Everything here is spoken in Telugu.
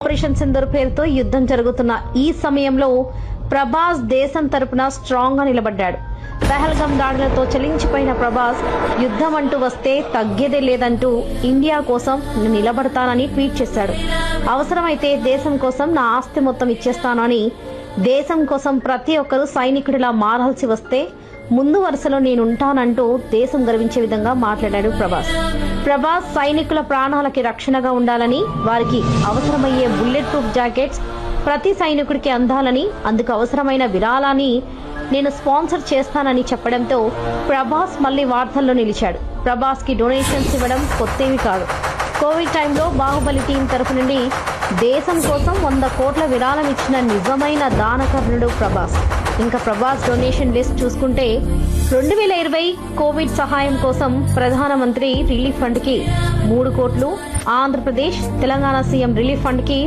ఆపరేషన్ సింధూర్ పేరుతో యుద్ధం జరుగుతున్న ఈ సమయంలో ప్రభాస్ దేశం తరపున స్ట్రాంగ్ గా నిలబడ్డాడు. పహల్గామ్ దాడులతో చలించిపోయిన ప్రభాస్ యుద్ధం అంటూ వస్తే తగ్గేదే లేదంటూ ఇండియా కోసం నిలబడతానని ట్వీట్ చేశాడు. అవసరమైతే దేశం కోసం నా ఆస్తి మొత్తం ఇచ్చేస్తాను అని, దేశం కోసం ప్రతి ఒక్కరూ సైనికుడిలా మారాల్సి వస్తే ముందు వరుసలో నేనుంటానంటూ దేశం గర్వించే విధంగా మాట్లాడాడు ప్రభాస్ సైనికుల ప్రాణాలకి రక్షణగా ఉండాలని, వారికి అవసరమయ్యే బుల్లెట్ ప్రూఫ్ జాకెట్స్ ప్రతి సైనికుడికి అందాలని, అందుకు అవసరమైన విరాళాన్ని నేను స్పాన్సర్ చేస్తానని చెప్పడంతో ప్రభాస్ మళ్ళీ వార్తల్లో నిలిచాడు. ప్రభాస్ కి డొనేషన్స్ ఇవ్వడం కొత్తేవి కాదు. కోవిడ్ టైంలో బాహుబలి టీం తరఫు నుండి దేశం కోసం 100 కోట్ల విరాళం ఇచ్చిన నిజమైన దానకర్ణుడు ప్రభాస్. ఇంకా ప్రభాస్ డొనేషన్ లిస్ట్ చూసుకుంటే 2020 కోవిడ్ సహాయం కోసం ప్రధానమంత్రి రిలీఫ్ ఫండ్ కి 3 కోట్లు, Andhra Pradesh, Telangana CM relief fund కి